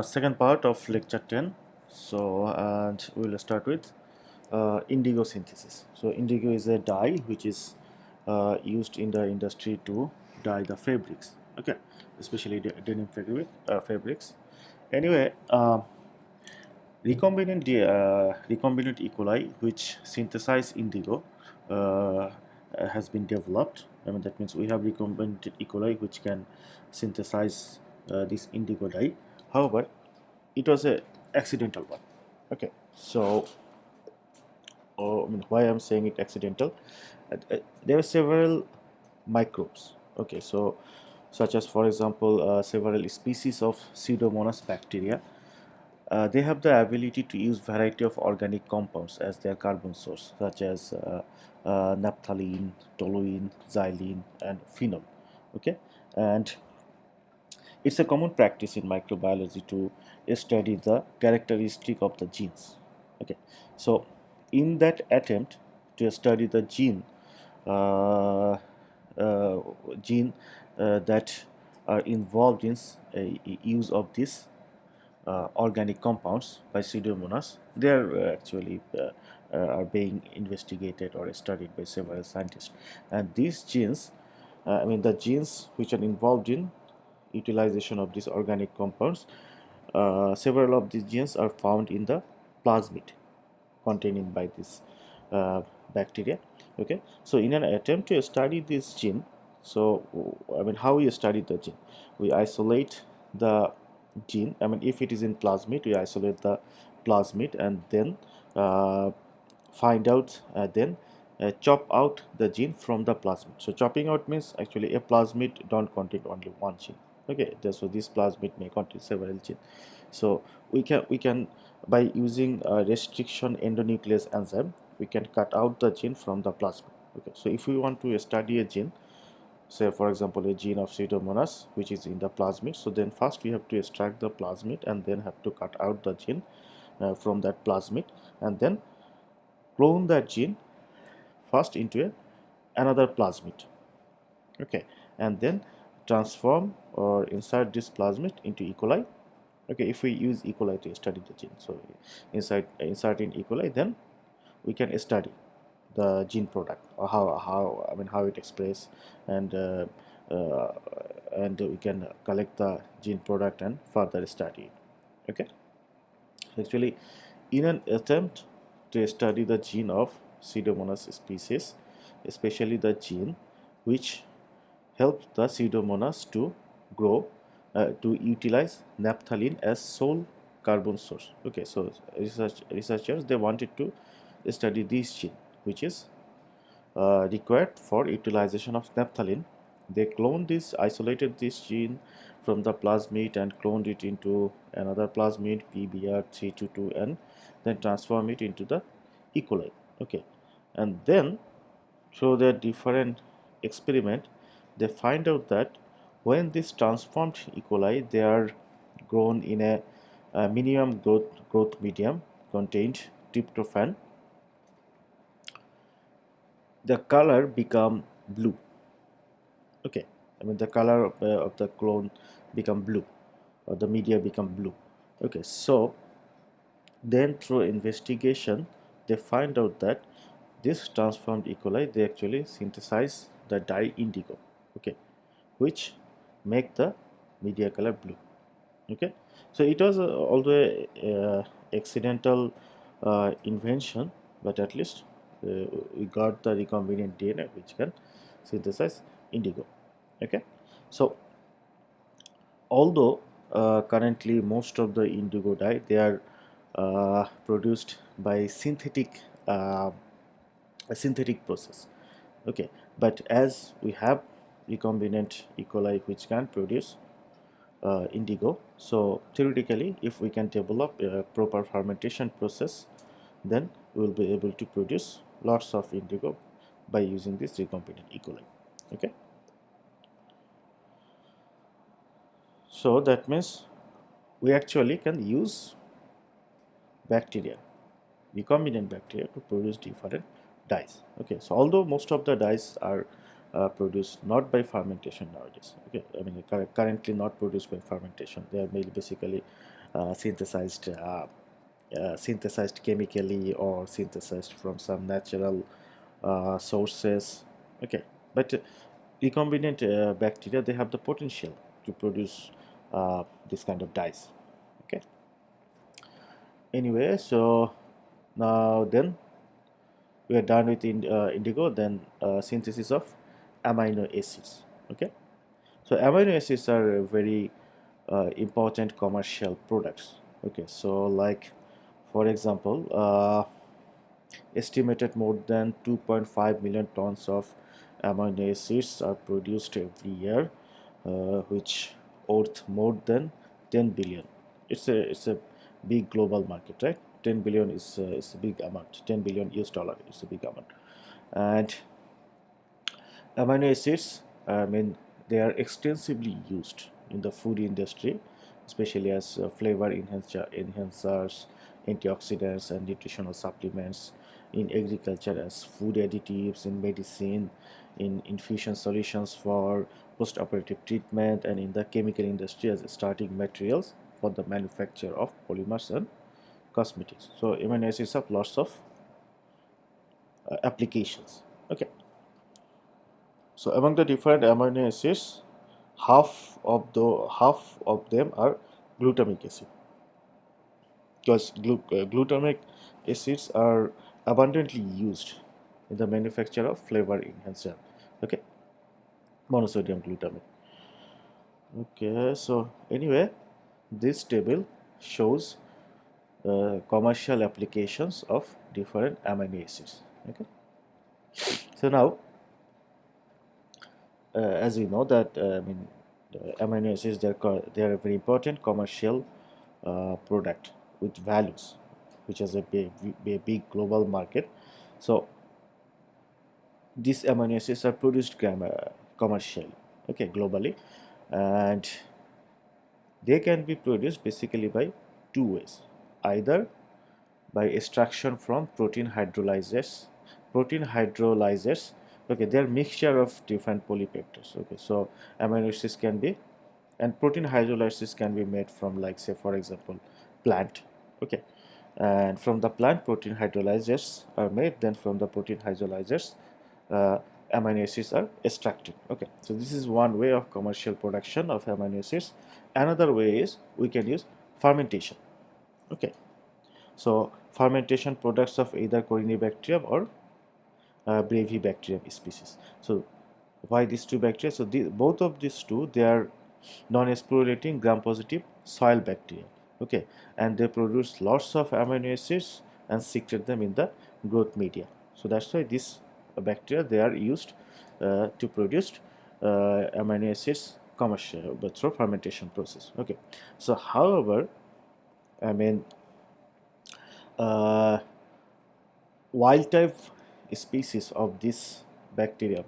Second part of lecture 10. So, and we will start with indigo synthesis. So, indigo is a dye which is used in the industry to dye the fabrics. Okay, especially the denim fabrics. Anyway, recombinant E. coli, which synthesize indigo, has been developed. I mean, that means we have recombinant E. coli which can synthesize this indigo dye. However, it was a accidental one. Okay, so I mean, why I'm saying it accidental? There are several microbes. Okay, so such as, for example, several species of Pseudomonas bacteria. They have the ability to use variety of organic compounds as their carbon source, such as naphthalene, toluene, xylene, and phenol. Okay, and it's a common practice in microbiology to study the characteristic of the genes. Okay, so in that attempt to study the uh, uh, gene that are involved in use of this organic compounds by Pseudomonas, they are actually are being investigated or studied by several scientists. And these genes, I mean the genes which are involved in utilization of these organic compounds, several of these genes are found in the plasmid containing by this bacteria. Okay, so in an attempt to study this gene, so I mean how we study the gene, we isolate the gene. I mean, if it is in plasmid, we isolate the plasmid and then uh, find out then chop out the gene from the plasmid. So chopping out means actually a plasmid don't contain only one gene. Okay, so this plasmid may contain several genes. So we can by using a restriction endonuclease enzyme, we can cut out the gene from the plasmid. Okay, so if we want to study a gene, say for example a gene of Pseudomonas which is in the plasmid, so then first we have to extract the plasmid and then have to cut out the gene from that plasmid and then clone that gene first into another plasmid. Okay, and then transform or insert this plasmid into E. coli. Okay, if we use E. coli to study the gene, so insert in E. coli, then we can study the gene product or how I mean how it expresses, and uh, and we can collect the gene product and further study it. Okay, actually, in an attempt to study the gene of Pseudomonas species, especially the gene which helps the Pseudomonas to grow, to utilize naphthalene as sole carbon source. Okay, so researchers they wanted to study this gene which is required for utilization of naphthalene. They cloned this, isolated this gene from the plasmid and cloned it into another plasmid PBR322 and then transform it into the E. coli. Okay, and then through their different experiment, they find out that when this transformed E. coli, they are grown in a minimum growth medium contained tryptophan, the color become blue. Okay, I mean the color of the clone become blue or the media become blue. Okay, so then through investigation they find out that this transformed E. coli they actually synthesize the dye indigo. Okay, which make the media color blue. Okay, so it was although accidental invention, but at least we got the recombinant DNA which can synthesize indigo. Okay, so although currently most of the indigo dye they are produced by a synthetic process. Okay, but as we have recombinant E. coli which can produce indigo, so theoretically if we can develop a proper fermentation process, then we will be able to produce lots of indigo by using this recombinant E. coli. Okay, so that means we actually can use bacteria, recombinant bacteria, to produce different dyes. Okay, so although most of the dyes are produced not by fermentation nowadays. Okay, I mean currently not produced by fermentation. They are basically synthesized synthesized chemically or synthesized from some natural sources. Okay, but recombinant bacteria, they have the potential to produce this kind of dyes. Okay, anyway, so now then we are done with indigo. Then synthesis of amino acids. Okay, so amino acids are very important commercial products. Okay, so like for example, estimated more than 2.5 million tons of amino acids are produced every year, which worth more than 10 billion. It's a big global market, right? 10 billion is a big amount. 10 billion US dollar is a big amount. And amino acids, I mean, they are extensively used in the food industry, especially as enhancers, antioxidants, and nutritional supplements, in agriculture as food additives, in medicine, in infusion solutions for post-operative treatment, and in the chemical industry as starting materials for the manufacture of polymers and cosmetics. So amino acids have lots of applications. Okay. So among the different amino acids, half of them are glutamic acid, because glutamic acids are abundantly used in the manufacture of flavor enhancer. Okay, monosodium glutamate. Okay, so anyway, this table shows commercial applications of different amino acids. Okay, so now as we know that I mean amino acids, they are a very important commercial product with values, which has a big global market. So these amino acids are produced commercially, okay, globally, and they can be produced basically by two ways: either by extraction from protein hydrolyzers. Okay, they are mixture of different polypeptides. Okay, so amino acids can be, and protein hydrolysis can be made from, like, say for example, plant. Okay, and from the plant, protein hydrolyzers are made. Then from the protein hydrolyzers, uh, amino acids are extracted. Okay, so this is one way of commercial production of amino acids. Another way is we can use fermentation. Okay, so fermentation products of either Corynebacterium or Brevibacterium species. So why these two bacteria? So both of these two, they are non-sporulating gram-positive soil bacteria. Okay, and they produce lots of amino acids and secrete them in the growth media. So that's why these bacteria, they are used to produce amino acids commercial, but through fermentation process. Okay, so however, I mean, uh, wild type species of this bacteria,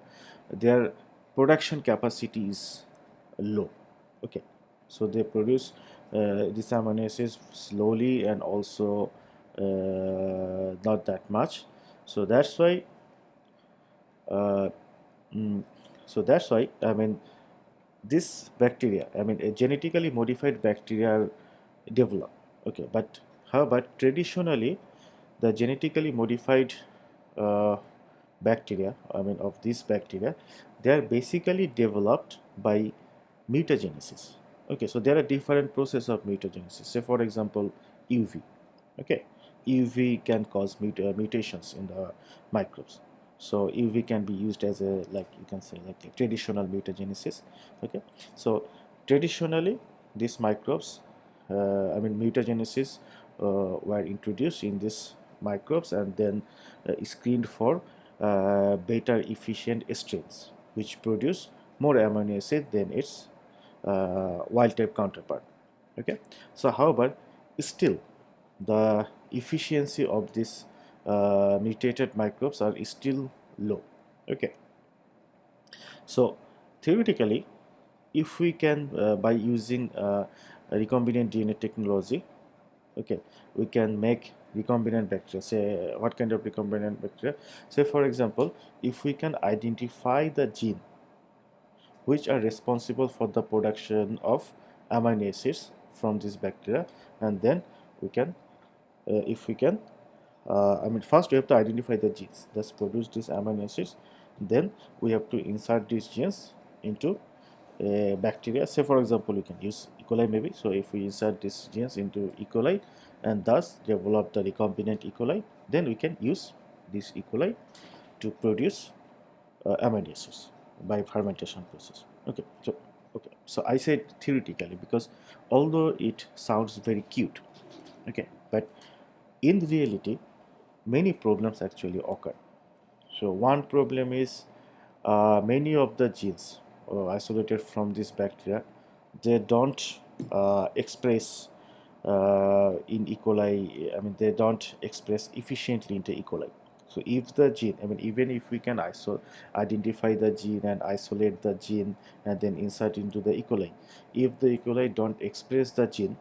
their production capacity is low. Okay, so they produce these amino acids slowly and also not that much. So that's why uh, mm, I mean, this bacteria, I mean, a genetically modified bacteria are developed. Okay, but however, traditionally the genetically modified uh, bacteria, I mean of these bacteria, they are basically developed by mutagenesis. Okay, so there are different processes of mutagenesis. Say for example, UV. Okay, UV can cause mutations in the microbes. So UV can be used as a, like you can say, like a traditional mutagenesis. Okay, so traditionally these microbes, I mean mutagenesis, were introduced in these microbes and then screened for better efficient strains, which produce more amino acid than its wild type counterpart. Okay, so however, still the efficiency of these mutated microbes are still low. Okay, so theoretically, if we can by using recombinant DNA technology, Okay, we can make recombinant bacteria. Say what kind of recombinant bacteria? Say for example, if we can identify the gene which are responsible for the production of amino acids from this bacteria, and then we can if we can I mean, first we have to identify the genes that produce these amino acids, then we have to insert these genes into bacteria. Say for example, you can use E. coli maybe. So if we insert these genes into E. coli and thus develop the recombinant E. coli, then we can use this E. coli to produce amino acids by fermentation process. So I said theoretically because although it sounds very cute, okay, but in reality many problems actually occur. So one problem is many of the genes isolated from this bacteria, they don't express in E. coli. I mean, they don't express efficiently into E. coli. So if the gene, I mean, even if we can identify the gene and isolate the gene and then insert into the E. coli, if the E. coli don't express the gene,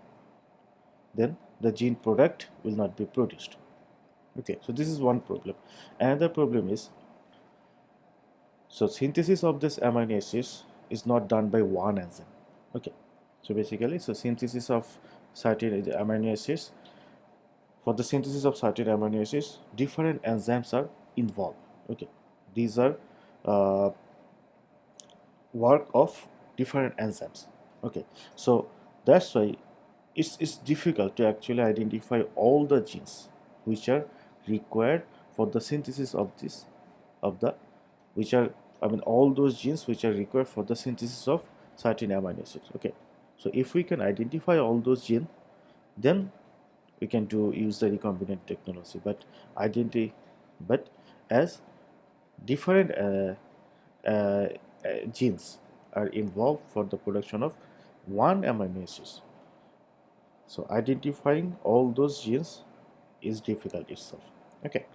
then the gene product will not be produced. Okay, so this is one problem. Another problem is, so synthesis of this amino acids is not done by one enzyme. Okay, so basically, so synthesis of certain amino acids, for the synthesis of certain amino acids, different enzymes are involved. Okay, these are uh, work of different enzymes. Okay, so that's why it's difficult to actually identify all the genes which are required for the synthesis of this of the which are, I mean, all those genes which are required for the synthesis of certain amino acids. Okay, so if we can identify all those genes, then we can use the recombinant technology. But as different genes are involved for the production of one amino acid, so identifying all those genes is difficult itself. Okay,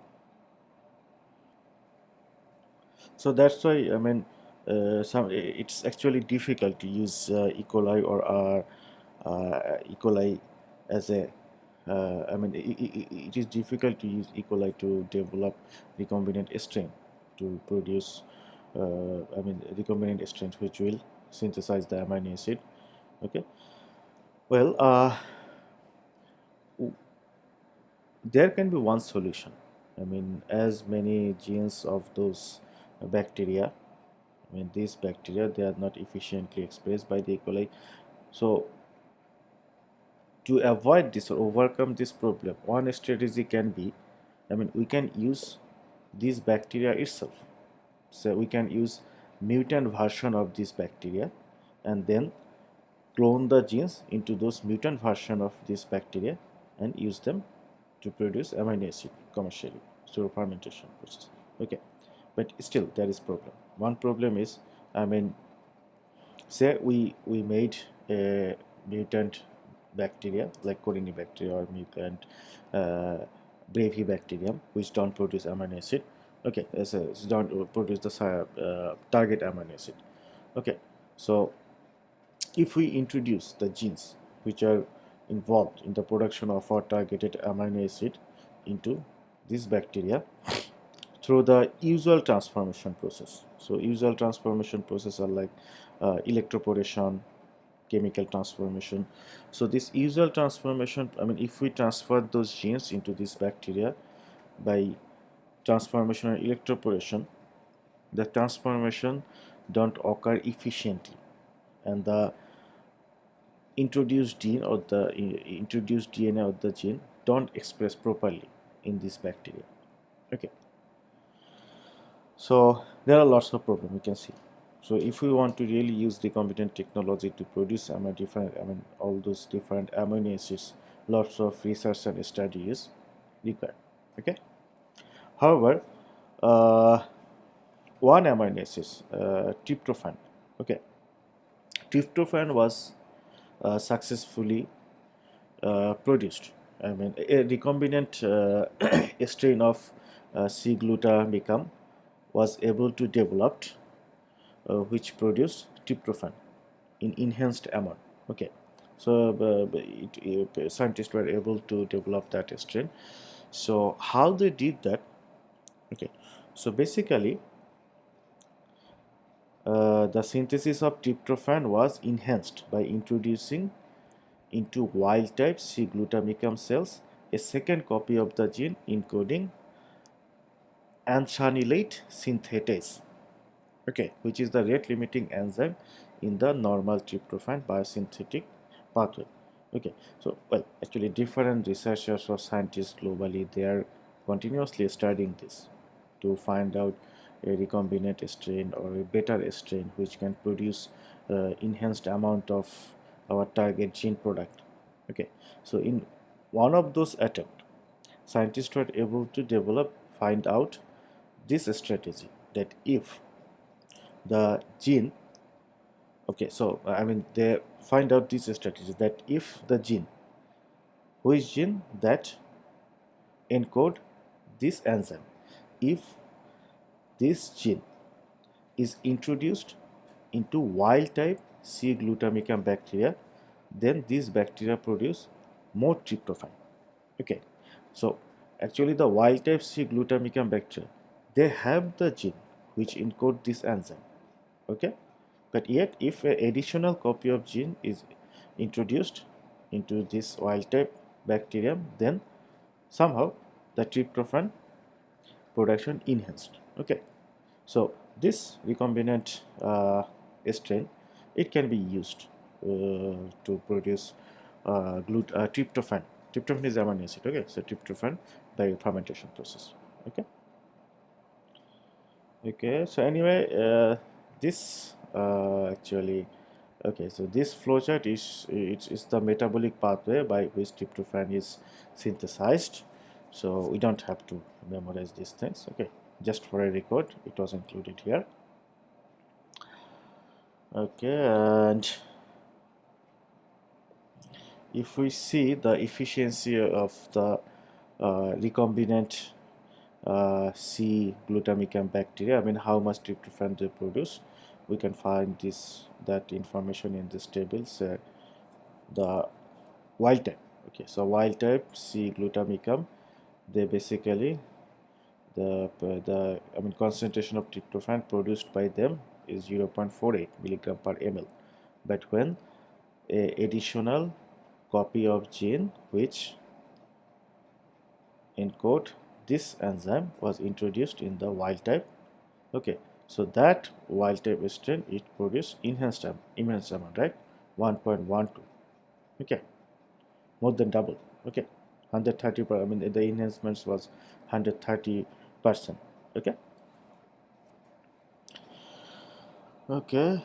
so that's why, I mean, it's actually difficult to use E. coli or E. coli as a I mean, it is difficult to use E. coli to develop recombinant strain to produce I mean, recombinant strains which will synthesize the amino acid. Okay, well, there can be one solution. I mean, as many genes of those bacteria, I mean, these bacteria, they are not efficiently expressed by the E. coli. So to avoid this or overcome this problem, one strategy can be, I mean, we can use this bacteria itself. So we can use mutant version of this bacteria and then clone the genes into those mutant version of this bacteria and use them to produce amino acid commercially through fermentation process. Okay, but still there is problem. One problem is, I mean, say we made a mutant bacteria like Corynebacteria or mutant uh, Brevibacterium which don't produce amino acid. Okay, don't produce the target amino acid. Okay, so if we introduce the genes which are involved in the production of our targeted amino acid into this bacteria through the usual transformation process. So usual transformation process are like electroporation, chemical transformation. So this usual transformation, I mean, if we transfer those genes into this bacteria by transformation or electroporation, the transformation don't occur efficiently, and the introduced gene or the introduced DNA of the gene don't express properly in this bacteria. Okay, so there are lots of problems we can see. So if we want to really use recombinant technology to produce all those different amino acids, lots of research and study is required. Okay, however, uh, one amino acid, tryptophan. Okay, tryptophan was successfully produced. I mean, a recombinant strain of C-glutamicum was able to develop, which produced tryptophan in enhanced amount. Okay, So scientists were able to develop that strain. So how they did that? Okay, so basically the synthesis of tryptophan was enhanced by introducing into wild type C glutamicum cells a second copy of the gene encoding anthranilate synthetase, okay, which is the rate limiting enzyme in the normal tryptophan biosynthetic pathway. Okay, so well, actually, different researchers or scientists globally, they are continuously studying this to find out a recombinant strain or a better strain which can produce enhanced amount of our target gene product. Okay, so in one of those attempts, scientists were able to find out this strategy that if the gene, okay, so I mean they find out this strategy that if the gene, which gene that encode this enzyme, if this gene is introduced into wild type C glutamicum bacteria, then these bacteria produce more tryptophan. Okay, so actually the wild type C glutamicum bacteria, they have the gene which encode this enzyme. Okay, but yet if an additional copy of gene is introduced into this wild type bacterium, then somehow the tryptophan production enhanced. Okay, so this recombinant strain, it can be used to produce tryptophan. Tryptophan is amino acid. Okay, so tryptophan by fermentation process. Okay. Okay. So anyway, this actually, okay. So this flowchart is the metabolic pathway by which tryptophan is synthesized. So we don't have to memorize these things. Okay, just for a record, it was included here. Okay, and if we see the efficiency of the recombinant C glutamicum bacteria, I mean how much tryptophan they produce, we can find that information in this tables. The wild type, okay, so wild type C glutamicum, they basically the I mean concentration of tryptophan produced by them is 0.48 milligram per ml, but when a additional copy of gene which encode this enzyme was introduced in the wild type, okay, so that wild type strain, it produced enhanced amount, right? 1.12, okay, more than double. Okay, 130 per, I mean the enhancements was 130%. Okay. Okay.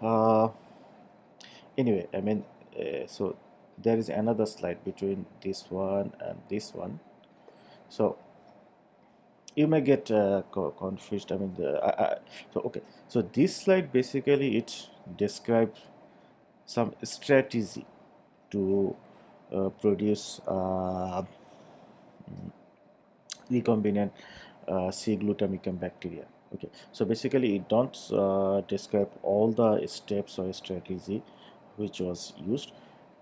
uh, Anyway, I mean, so there is another slide between this one and this one. So you may get confused. I mean, so okay. So this slide basically it describes some strategy to produce recombinant C glutamicum bacteria. Okay, so basically it don't describe all the steps or strategy which was used.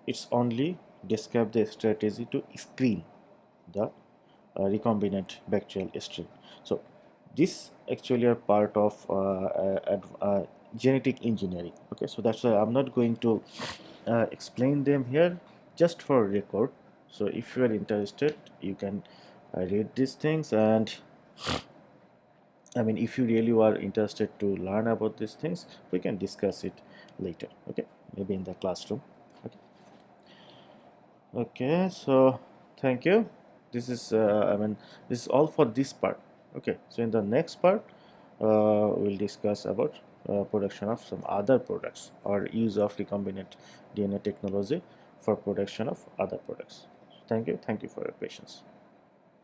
It's only describe the strategy to screen the recombinant bacterial strain. So this actually are part of genetic engineering. Okay, so that's why I'm not going to explain them here, just for record. So if you are interested, you can read these things, and I mean if you really are interested to learn about these things, we can discuss it later. Okay, maybe in the classroom. Okay. Okay, so thank you. This is I mean this is all for this part. Okay, so in the next part we'll discuss about production of some other products or use of recombinant DNA technology for production of other products. Thank you for your patience.